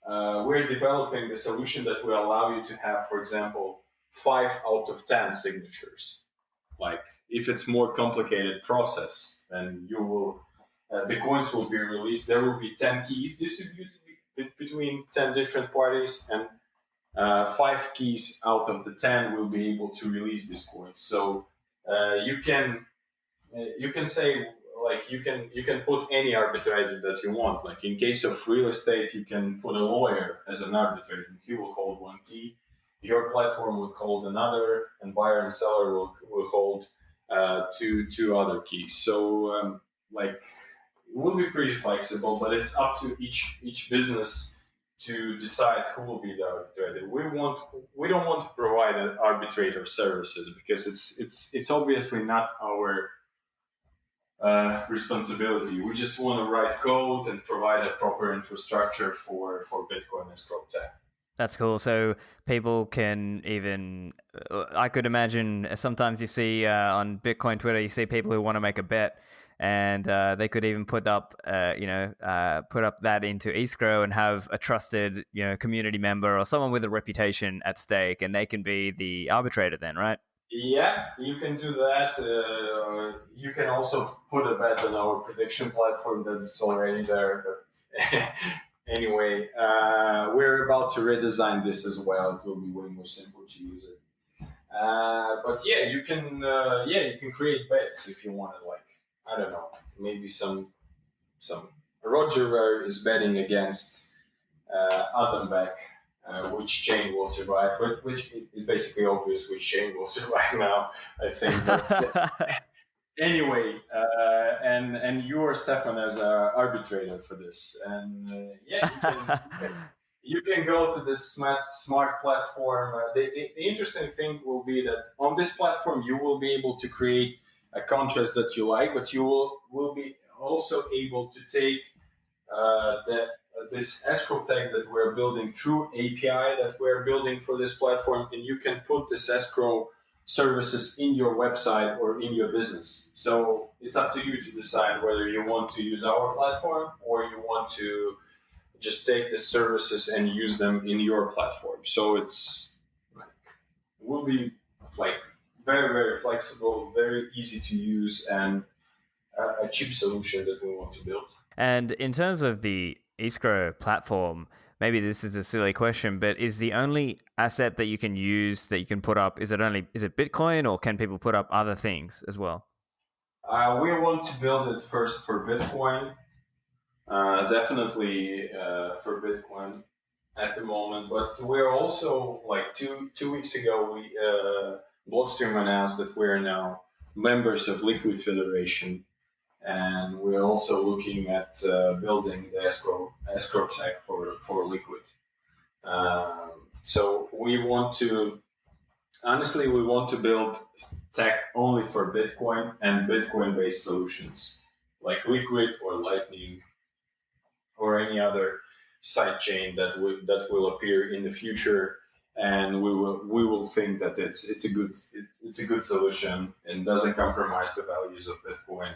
we're developing the solution that will allow you to have, for example, 5 out of 10 signatures. Like if it's more complicated process, then you will, the coins will be released. There will be 10 keys distributed between 10 different parties, and 5 keys out of the 10 will be able to release these coins. So you can say, like you can put any arbitrator that you want. Like in case of real estate, you can put a lawyer as an arbitrator. He will hold 1 key. Your platform will hold another, and buyer and seller will hold two other keys. So like it will be pretty flexible, but it's up to each business to decide who will be the arbitrator. We don't want to provide an arbitrator services, because it's obviously not our responsibility. We just want to write code and provide a proper infrastructure for Bitcoin escrow tech. That's cool. So people can even, I could imagine sometimes you see on Bitcoin Twitter, you see people who want to make a bet, and they could even put up that into escrow and have a trusted, community member or someone with a reputation at stake, and they can be the arbitrator then, right? Yeah, you can do that. You can also put a bet on our prediction platform that's already there. Anyway, we're about to redesign this as well. It will be way more simple to use it. But yeah, you can create bets if you want to. Like, I don't know, maybe some Roger is betting against Adam Beck, which chain will survive. Which is basically obvious which chain will survive now. I think that's it. Anyway, and you are Stefan as an arbitrator for this, and you can go to this smart platform. The interesting thing will be that on this platform you will be able to create a contract that you like, but you will be also able to take this escrow tag that we're building through API that we're building for this platform, and you can put this escrow services in your website or in your business. So it's up to you to decide whether you want to use our platform or you want to just take the services and use them in your platform. So will be like very, very flexible, very easy to use, and a cheap solution that we want to build. And in terms of the escrow platform, maybe this is a silly question, but is the only asset that you can use, that you can put up, is it Bitcoin, or can people put up other things as well? We want to build it first for Bitcoin, definitely for Bitcoin at the moment. But we're also, like two weeks ago, Blockstream announced that we're now members of Liquid Federation, and we're also looking at building the escrow tech for Liquid. So we want to build tech only for Bitcoin and Bitcoin-based solutions like Liquid or Lightning or any other sidechain that will appear in the future, and we will think that it's a good solution and doesn't compromise the values of Bitcoin.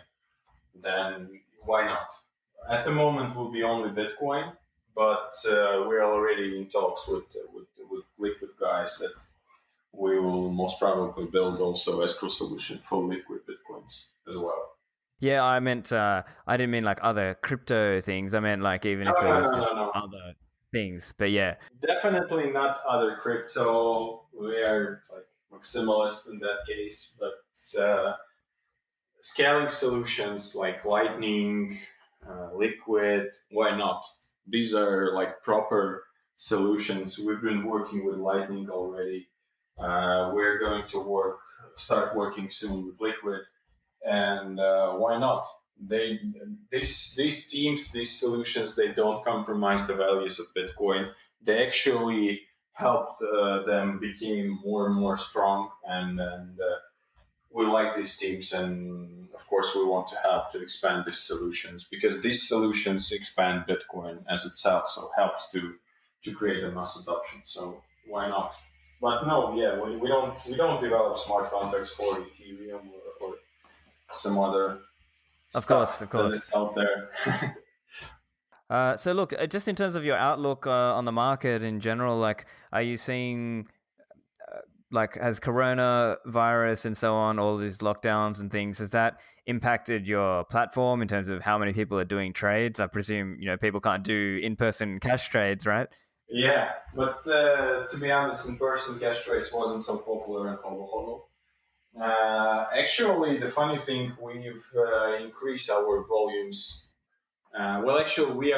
Then why not? At the moment, will be only Bitcoin, but we're already in talks with Liquid guys that we will most probably build also escrow solution for Liquid Bitcoins as well. Yeah, I meant, I didn't mean like other crypto things. I meant like even if it was just other things. But yeah. Definitely not other crypto. We are like maximalist in that case, but scaling solutions like Lightning, Liquid, why not? These are like proper solutions. We've been working with Lightning already. We're going to start working soon with Liquid, and why not? These teams, these solutions, they don't compromise the values of Bitcoin. They actually helped them become more and more strong, and we like these teams, and of course we want to help to expand these solutions because these solutions expand Bitcoin as itself, so helps to create a mass adoption. So why not? But no, yeah, we don't develop smart contracts for Ethereum or some other stuff that's out there. So look, just in terms of your outlook on the market in general, like, are you seeing like, has coronavirus and so on, all these lockdowns and things, has that impacted your platform in terms of how many people are doing trades? I presume, people can't do in-person cash trades, right? Yeah, but to be honest, in-person cash trades wasn't so popular in Hodl Hodl. Actually, the funny thing, we've increased our volumes. Actually, we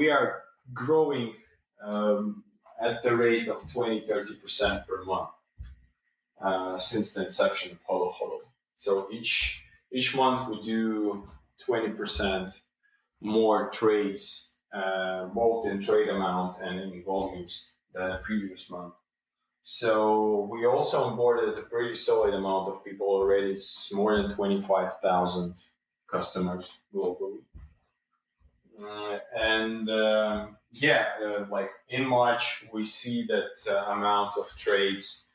are growing at the rate of 20-30% per month. Since the inception of Hodl Hodl. So each month we do 20% more trades, both in trade amount and in volumes than the previous month. So we also onboarded a pretty solid amount of people already. It's more than 25,000 customers globally. Like in March, we see that amount of trades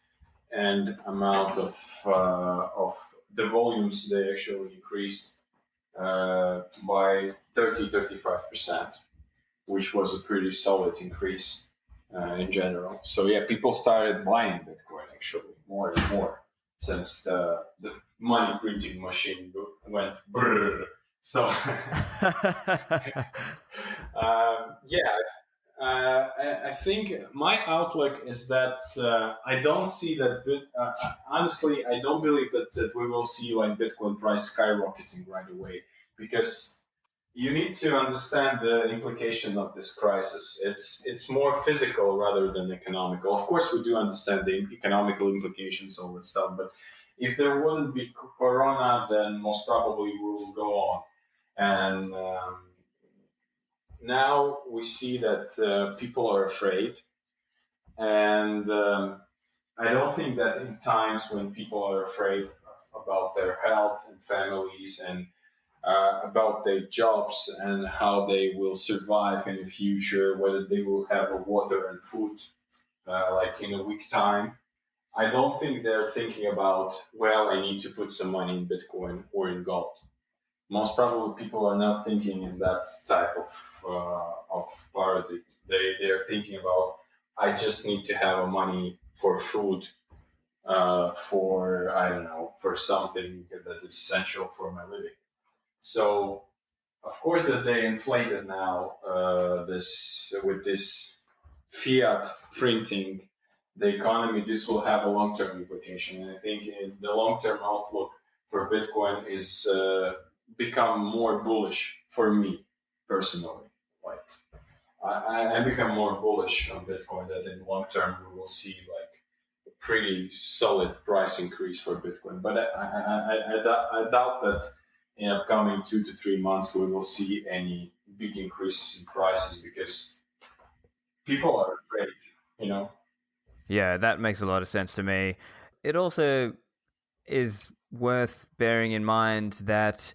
and amount of the volumes, they actually increased by 30-35%, which was a pretty solid increase in general. So yeah, people started buying Bitcoin actually more and more since the money printing machine went brrr. So I think my outlook is that I don't see that. Honestly, I don't believe that we will see like Bitcoin price skyrocketing right away, because you need to understand the implication of this crisis. It's more physical rather than economical. Of course, we do understand the economical implications of it stuff, but if there wouldn't be Corona, then most probably we will go on. And now we see that people are afraid, and I don't think that in times when people are afraid about their health and families and about their jobs and how they will survive in the future, whether they will have water and food like in a week time, I don't think they're thinking about, well, I need to put some money in Bitcoin or in gold. Most probably, people are not thinking in that type of paradigm. They're thinking about, I just need to have money for food, for I don't know, for something that is essential for my living. So of course that they inflated now this with this fiat printing the economy. This will have a long-term implication, and I think the long-term outlook for Bitcoin is become more bullish for me personally. Like I become more bullish on Bitcoin that in long term we will see like a pretty solid price increase for Bitcoin. But I doubt that in upcoming 2 to 3 months we will see any big increases in prices because people are afraid, you know. Yeah, that makes a lot of sense to me. It also is worth bearing in mind that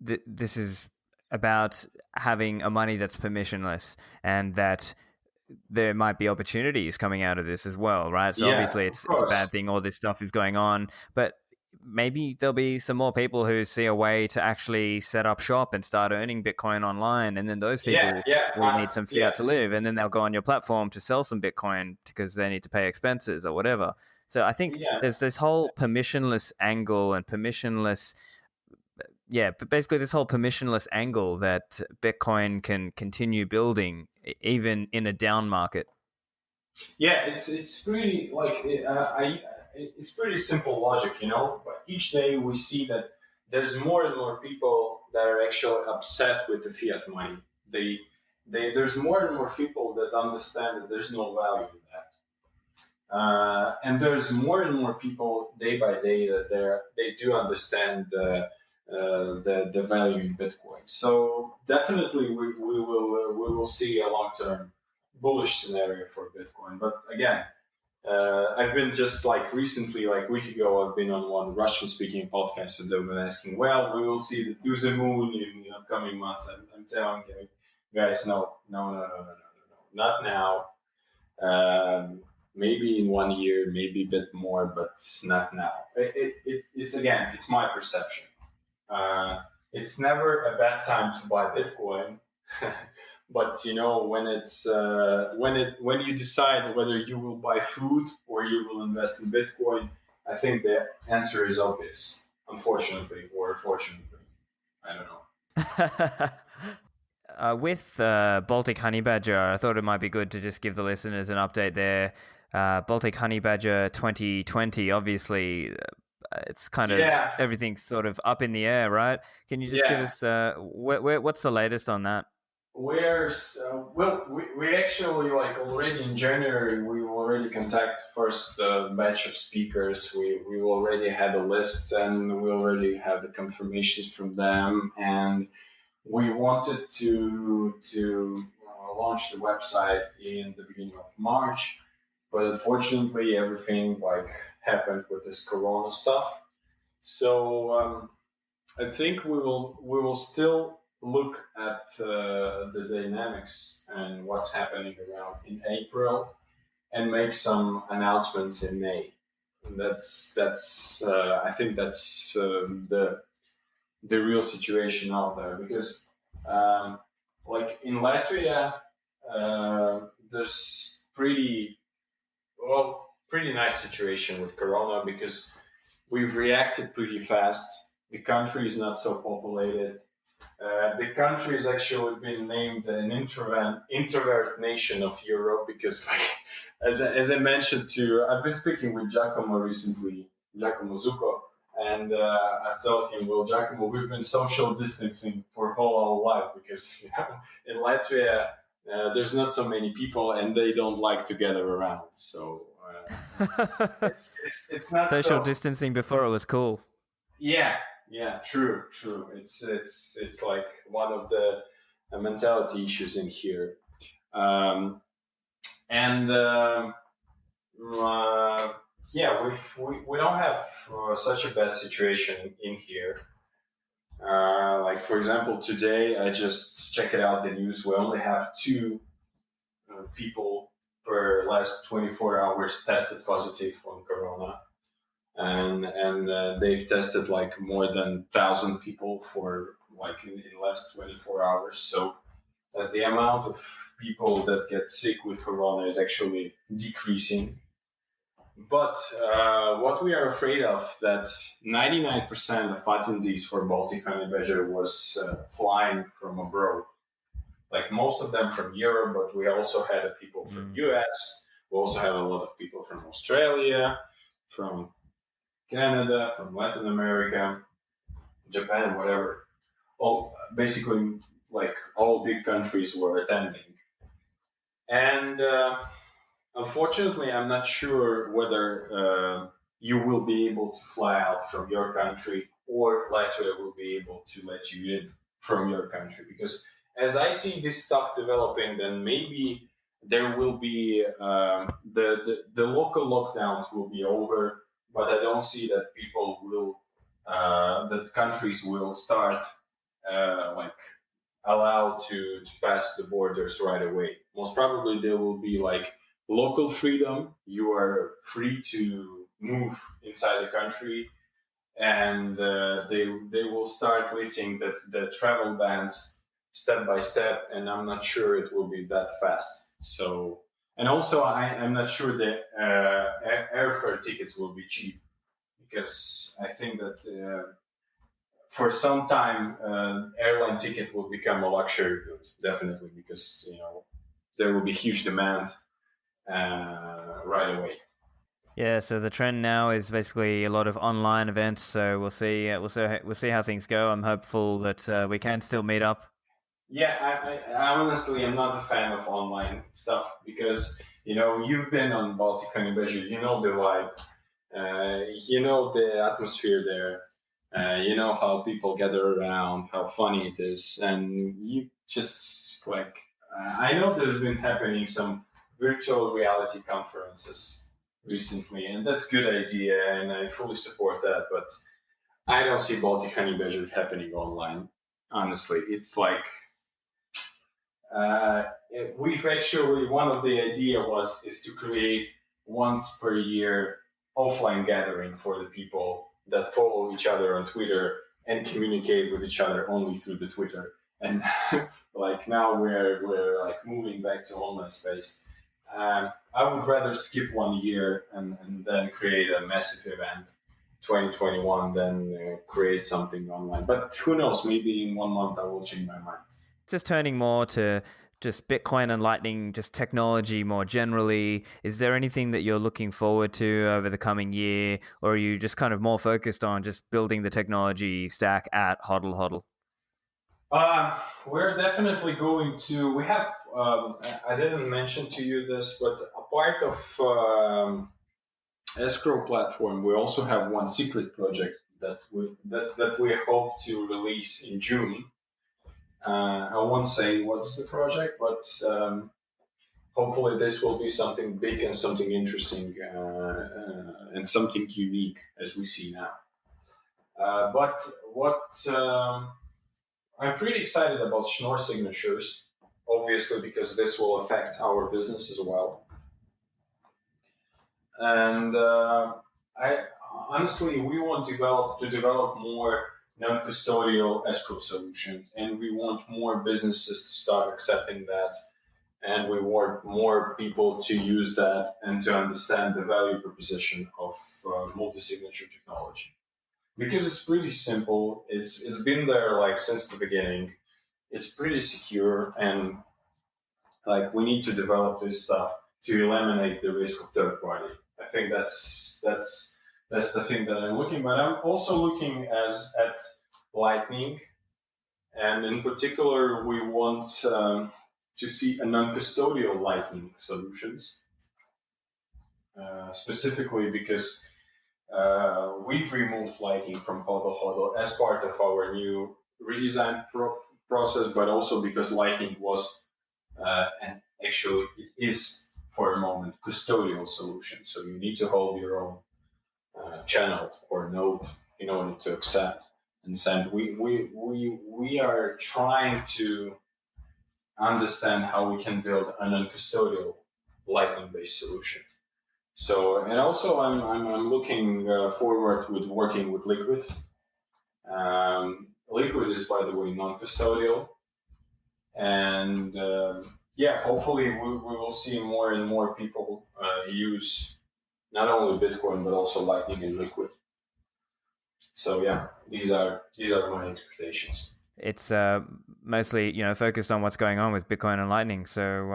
this is about having a money that's permissionless, and that there might be opportunities coming out of this as well, right? So Yeah, obviously of it's a course. bad thing all this stuff is going on, but maybe there'll be some more people who see a way to actually set up shop and start earning Bitcoin online, and then those Yeah, people yeah, will need some yeah. fiat to live, and then they'll go on your platform to sell some Bitcoin because they need to pay expenses or whatever. So I think Yeah, there's this whole permissionless angle and but basically this whole permissionless angle that Bitcoin can continue building even in a down market. yeah. It's pretty like it's pretty simple logic, you know. But each day we see that there's more and more people that are actually upset with the fiat money. There's more and more people that understand that there's no value in that. And there's more and more people day by day that they do understand the value in Bitcoin. So definitely we will see a long term bullish scenario for Bitcoin. But again, I've been just like recently, like a week ago, I've been on one Russian speaking podcast and they've been asking, well, we will see the to the moon in the upcoming months. I'm telling you guys, no, not now. Maybe in 1 year, maybe a bit more, but not now. It's again, it's my perception. It's never a bad time to buy Bitcoin, but you know when you decide whether you will buy food or you will invest in Bitcoin, I think the answer is obvious. Unfortunately, or fortunately, I don't know. With Baltic Honeybadger, I thought it might be good to just give the listeners an update there. Baltic Honeybadger 2020, obviously, it's kind of Yeah, everything's sort of up in the air, right? Can you just give yeah. us what's the latest on that? Well, we actually like already in January we already contact first batch of speakers. We already had a list and we already had the confirmations from them, and we wanted to launch the website in the beginning of March, but unfortunately everything like happened with this Corona stuff. So I think we will still look at the dynamics and what's happening around in April and make some announcements in May. And that's I think that's the real situation out there because like in Latvia there's pretty nice situation with Corona because we've reacted pretty fast. The country is not so populated. The country has actually been named an introvert nation of Europe because, like, as I mentioned to, I've been speaking with Giacomo recently, Giacomo Zucco, and I've told him, well, Giacomo, we've been social distancing for whole our life because in Latvia there's not so many people and they don't like to gather around. So it's not Social so. distancing before it was cool. Yeah, true. It's like one of the mentality issues in here, um, and yeah, we don't have such a bad situation in here. Like for example, today I just checked out the news. We only have two people per last 24 hours tested positive on corona, and they've tested like more than 1,000 people for like in the last 24 hours. So the amount of people that get sick with corona is actually decreasing. But what we are afraid of, that 99% of attendees for Baltic Honeybadger was flying from abroad. Like most of them from Europe, but we also had people from US. We also had a lot of people from Australia, from Canada, from Latin America, Japan, whatever. All basically, like all big countries were attending. And unfortunately, I'm not sure whether you will be able to fly out from your country, or Latvia will be able to let you in from your country. Because as I see this stuff developing, then maybe there will be the local lockdowns will be over, but I don't see that people will, that countries will start like allowed to pass the borders right away. Most probably there will be like local freedom. You are free to move inside the country, and they will start lifting the travel bans step by step. And I'm not sure it will be that fast. So, and also I'm not sure that airfare tickets will be cheap, because I think that for some time airline ticket will become a luxury good, definitely, because there will be huge demand right away. Yeah, so the trend now is basically a lot of online events. So we'll see how things go. I'm hopeful that we can still meet up. Yeah, I honestly am not a fan of online stuff, because you've been on Baltic Honeybadger, you know the vibe, you know the atmosphere there, you know how people gather around, how funny it is, and you just like I know there's been happening some virtual reality conferences recently, and that's a good idea, and I fully support that. But I don't see Baltic Honeybadger happening online. Honestly, it's like we've actually, one of the idea is to create once per year offline gathering for the people that follow each other on Twitter and communicate with each other only through the Twitter. And like now we're like moving back to online space. I would rather skip 1 year and then create a massive event 2021 than create something online. But who knows, maybe in 1 month I will change my mind. Just turning more to just Bitcoin and Lightning, just technology more generally, is there anything that you're looking forward to over the coming year, or are you just kind of more focused on just building the technology stack at Hodl Hodl? We're definitely going to, we have, I didn't mention to you this, but a part of escrow platform, we also have one secret project that we hope to release in June. I won't say what's the project, but hopefully this will be something big and something interesting and something unique as we see now. But what I'm pretty excited about Schnorr signatures, obviously, because this will affect our business as well. And I honestly, we want to develop more non-custodial escrow solutions, and we want more businesses to start accepting that, and we want more people to use that and to understand the value proposition of multi-signature technology, because it's pretty simple. It's been there like since the beginning. It's pretty secure, and like we need to develop this stuff to eliminate the risk of third party. I think that's the thing that I'm looking, but I'm also looking at Lightning, and in particular, we want to see a non-custodial Lightning solutions, specifically because we've removed Lightning from Hodl Hodl as part of our new redesign process, but also because Lightning was, and actually it is for a moment, custodial solution. So you need to hold your own channel or node in order to accept and send. We are trying to understand how we can build a non-custodial Lightning-based solution. So, and also I'm looking forward with working with Liquid. Liquid is, by the way, non-custodial, and hopefully we will see more and more people use not only Bitcoin but also Lightning and Liquid. So yeah, these are my expectations. It's mostly, focused on what's going on with Bitcoin and Lightning. So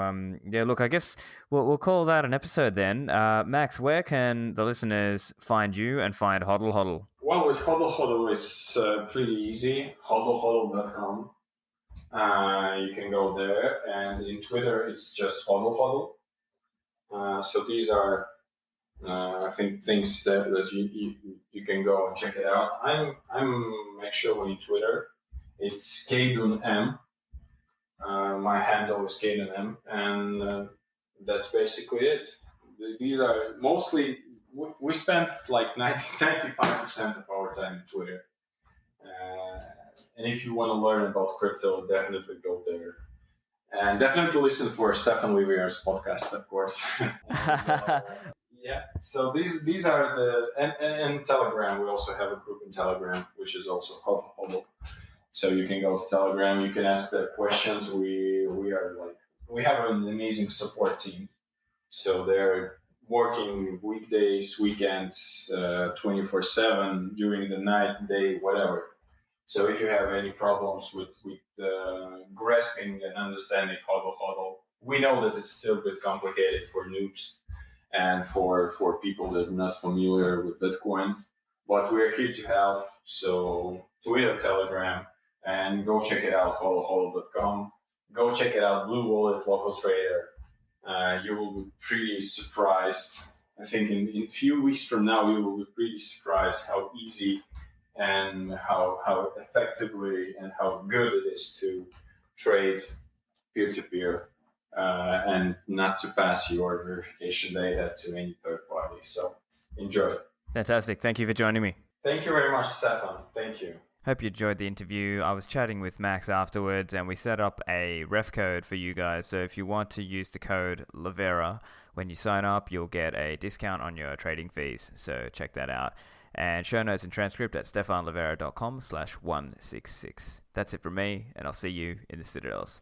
look, I guess we'll call that an episode then. Max, where can the listeners find you and find Hodl Hodl? Well, with Hodl Hodl, it's pretty easy. hodlhodl.com. You can go there, and in Twitter, it's just Hodl Hodl. So these are, I think, things that you can go and check it out. I'm actually on Twitter. It's Keidun M. My handle is Keidun M, and that's basically it. These are mostly, we spent like 95% of our time on Twitter. And if you want to learn about crypto, definitely go there. And definitely listen for Stefan Livier's podcast, of course. So these are and Telegram. We also have a group in Telegram, which is also Hodl Hodl. So you can go to Telegram. You can ask their questions. We have an amazing support team. So they're working weekdays, weekends, 24/7 during the night, day, whatever. So if you have any problems with grasping and understanding Hodl Hodl, we know that it's still a bit complicated for noobs and for people that are not familiar with Bitcoin, but we're here to help. So Twitter, Telegram, and go check it out, hodlhodl.com. Go check it out, BlueWallet, local trader. You will be pretty surprised. I think in a few weeks from now, you will be pretty surprised how easy and how effectively and how good it is to trade peer-to-peer and not to pass your verification data to any third party. So enjoy. Fantastic. Thank you for joining me. Thank you very much, Stefan. Thank you. Hope you enjoyed the interview. I was chatting with Max afterwards, and we set up a ref code for you guys. So if you want to use the code Livera when you sign up, you'll get a discount on your trading fees. So check that out. And show notes and transcript at stefanlivera.com/166. That's it from me, and I'll see you in the Citadels.